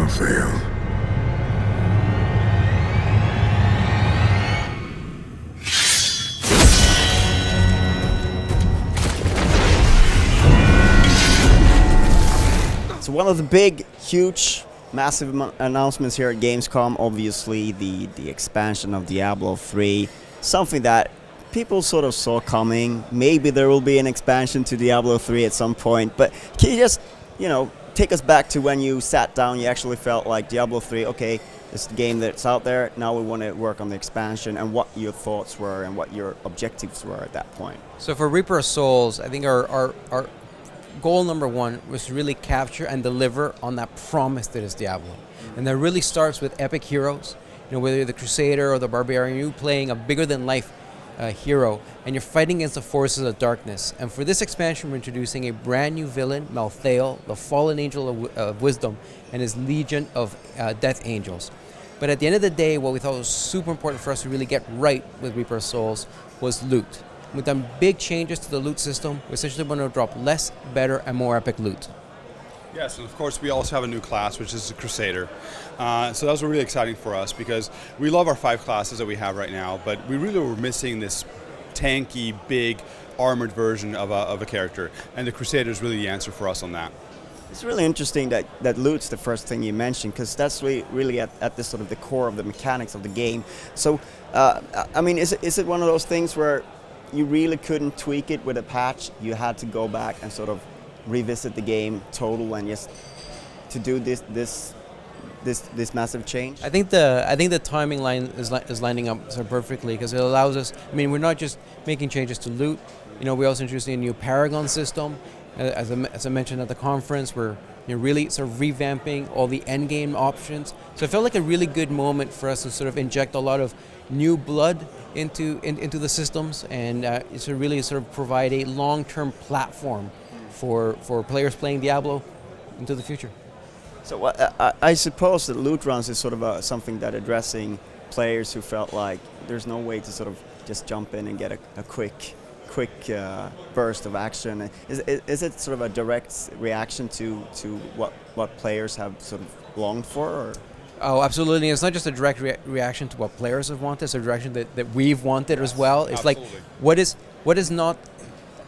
Malthael. So one of the big, huge, massive announcements here at Gamescom, obviously the expansion of Diablo 3, something that people sort of saw coming. Maybe there will be an expansion to Diablo 3 at some point, but can you just, take us back to when you sat down, you actually felt like Diablo 3, okay, it's the game that's out there, now we want to work on the expansion, and what your thoughts were and what your objectives were at that point? So for Reaper of Souls, I think our goal number one was to really capture and deliver on that promise that is Diablo. And that really starts with epic heroes, whether you're the Crusader or the Barbarian, you're playing a bigger-than-life hero, and you're fighting against the forces of darkness. And for this expansion, we're introducing a brand new villain, Malthael, the fallen angel of wisdom, and his legion of death angels. But at the end of the day, what we thought was super important for us to really get right with Reaper of Souls was loot. We've done big changes to the loot system. We essentially want to drop less, better, and more epic loot. Yes, and of course we also have a new class, which is the Crusader. So that was really exciting for us because we love our 5 classes that we have right now, but we really were missing this tanky, big, armored version of a character, and the Crusader is really the answer for us on that. It's really interesting that loot's the first thing you mentioned, because that's really at the sort of the core of the mechanics of the game. So, I mean, is it one of those things where you really couldn't tweak it with a patch? You had to go back and sort of revisit the game total and just to do this massive change? I think the timing line is lining up so perfectly, because it allows us. I mean, we're not just making changes to loot. We also introduced a new Paragon system. As I mentioned at the conference, we're really sort of revamping all the end game options. So it felt like a really good moment for us to sort of inject a lot of new blood into the systems, and to really sort of provide a long-term platform for players playing Diablo into the future. So I suppose that loot runs is sort of something that addressing players who felt like there's no way to sort of just jump in and get a quick burst of action. Is it sort of a direct reaction to what players have sort of longed for? Or? Oh, absolutely. It's not just a direct reaction to what players have wanted, it's a direction that we've wanted as well. It's absolutely. Like, what is not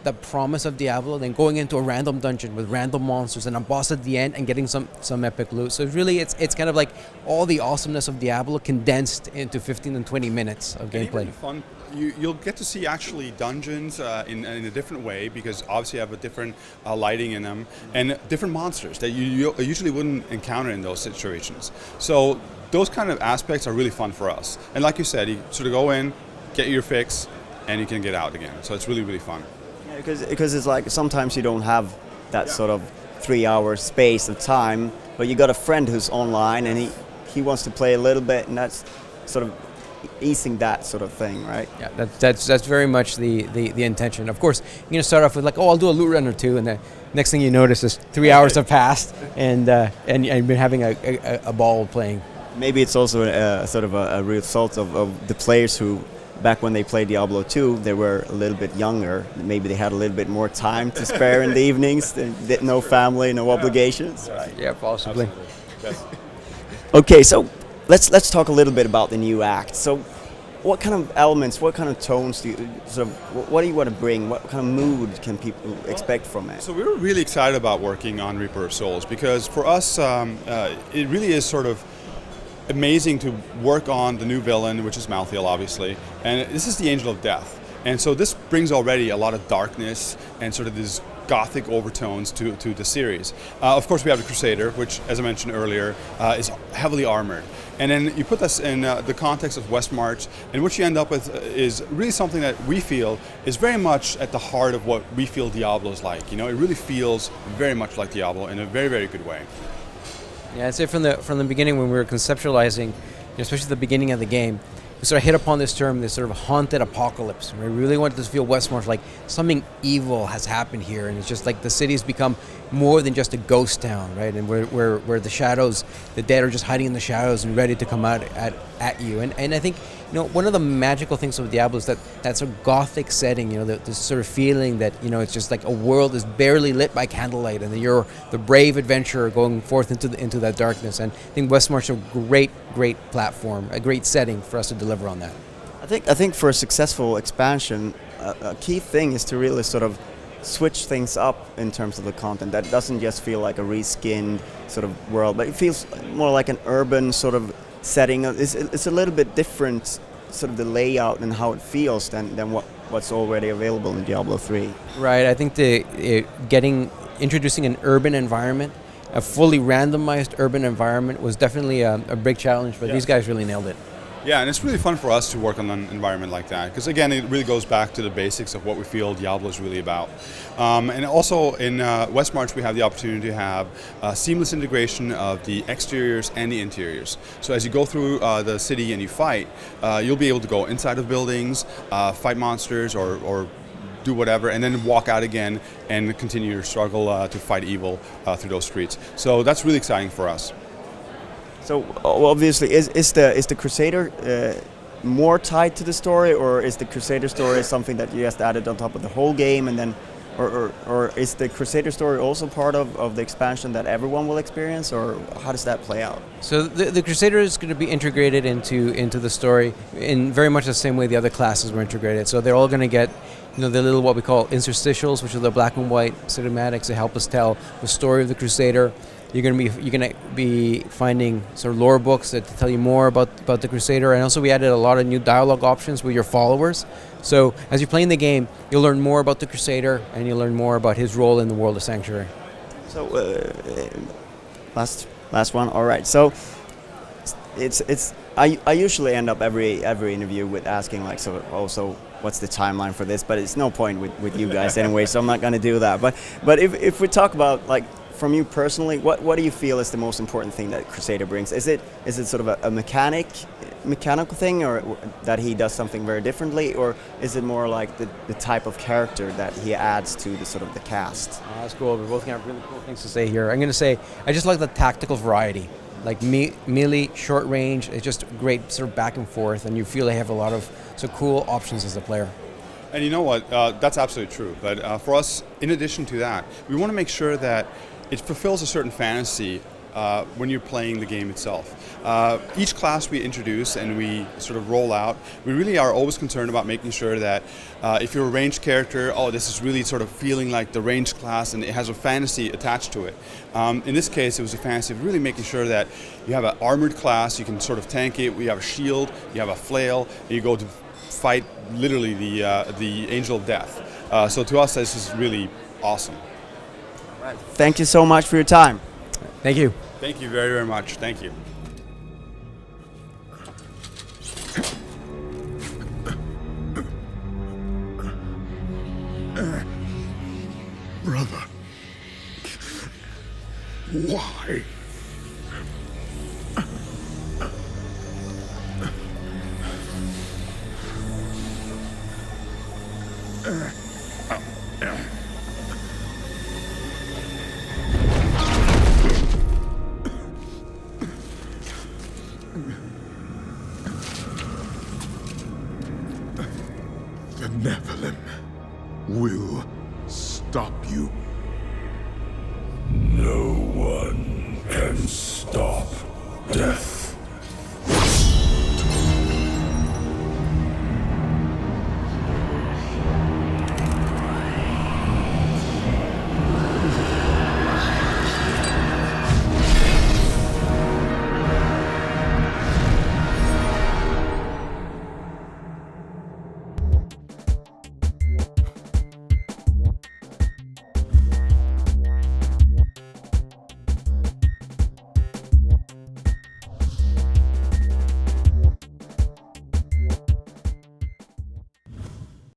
the promise of Diablo, then going into a random dungeon with random monsters and a boss at the end and getting some epic loot. So really it's kind of like all the awesomeness of Diablo condensed into 15 and 20 minutes of gameplay. Fun. You'll get to see actually dungeons in a different way, because obviously you have a different lighting in them, and different monsters that you usually wouldn't encounter in those situations. So those kind of aspects are really fun for us. And like you said, you sort of go in, get your fix, and you can get out again. So it's really, really fun. Yeah, because it's like sometimes you don't have that sort of 3-hour space of time, but you got a friend who's online and he wants to play a little bit, and that's sort of easing that sort of thing, right? Yeah, that's very much the intention. Of course, you're going to start off with like, I'll do a loot run or two, and the next thing you notice is 3 hours have passed, and you've been having a ball playing. Maybe it's also sort of a result of the players who, back when they played Diablo 2, they were a little bit younger. Maybe they had a little bit more time to spare in the evenings. No family, no obligations. Right? Yeah, possibly. Yes. Okay, so let's talk a little bit about the new act. So, what kind of elements, what kind of tones do you what do you want to bring? What kind of mood can people expect from it? So we were really excited about working on Reaper of Souls, because for us, it really is sort of amazing to work on the new villain, which is Malthael, obviously, and this is the Angel of Death. And so this brings already a lot of darkness and sort of these gothic overtones to the series. Of course, we have the Crusader, which, as I mentioned earlier, is heavily armored. And then you put this in the context of Westmarch, and what you end up with is really something that we feel is very much at the heart of what we feel Diablo is like. It really feels very much like Diablo in a very, very good way. Yeah, I'd say from the beginning, when we were conceptualizing, especially the beginning of the game, we sort of hit upon this term, this sort of haunted apocalypse. We really wanted to feel Westmarch like something evil has happened here, and it's just like the city's become more than just a ghost town, right? And where the shadows, the dead are just hiding in the shadows and ready to come out at you. And I think one of the magical things of Diablo is that sort of gothic setting, the sort of feeling that, it's just like a world is barely lit by candlelight, and that you're the brave adventurer going forth into that darkness. And I think Westmarch is a great platform, a great setting for us to deliver on that. I think for a successful expansion, a key thing is to really sort of switch things up in terms of the content. That doesn't just feel like a reskinned sort of world, but it feels more like an urban sort of setting. It's a little bit different, sort of the layout and how it feels than what's already available in Diablo 3. Right. I think introducing an urban environment, a fully randomized urban environment, was definitely a big challenge, but these guys really nailed it. Yeah, and it's really fun for us to work on an environment like that, because again, it really goes back to the basics of what we feel Diablo is really about. And also in Westmarch, we have the opportunity to have seamless integration of the exteriors and the interiors. So as you go through the city and you fight, you'll be able to go inside of buildings, fight monsters, or do whatever, and then walk out again and continue your struggle to fight evil through those streets. So that's really exciting for us. So obviously, is the Crusader more tied to the story, or is the Crusader story something that you just added on top of the whole game, and then, or is the Crusader story also part of the expansion that everyone will experience, or how does that play out? So the Crusader is going to be integrated into the story in very much the same way the other classes were integrated. So they're all going to get the little what we call interstitials, which are the black and white cinematics that help us tell the story of the Crusader. You're gonna be finding sort of lore books that tell you more about the Crusader, and also we added a lot of new dialogue options with your followers. So as you're playing the game, you'll learn more about the Crusader, and you'll learn more about his role in the world of Sanctuary. So last one. All right. So I usually end up every interview with asking like, so also what's the timeline for this? But it's no point with you guys anyway, so I'm not gonna do that. But if we talk about like, from you personally, what do you feel is the most important thing that Crusader brings? Is it sort of a mechanical thing, or that he does something very differently, or is it more like the type of character that he adds to the sort of the cast? Oh, that's cool. We both have really cool things to say here. I'm going to say I just like the tactical variety, like melee, short range. It's just great sort of back and forth, and you feel they have a lot of cool options as a player. And you know what? That's absolutely true. But for us, in addition to that, we want to make sure that it fulfills a certain fantasy when you're playing the game itself. Each class we introduce and we sort of roll out, we really are always concerned about making sure that if you're a ranged character, this is really sort of feeling like the ranged class, and it has a fantasy attached to it. In this case, it was a fantasy of really making sure that you have an armored class, you can sort of tank it, you have a shield, you have a flail, and you go to fight literally the Angel of Death. So to us, this is really awesome. Right. Thank you so much for your time. Thank you. Thank you very, very much. Thank you. Brother, why?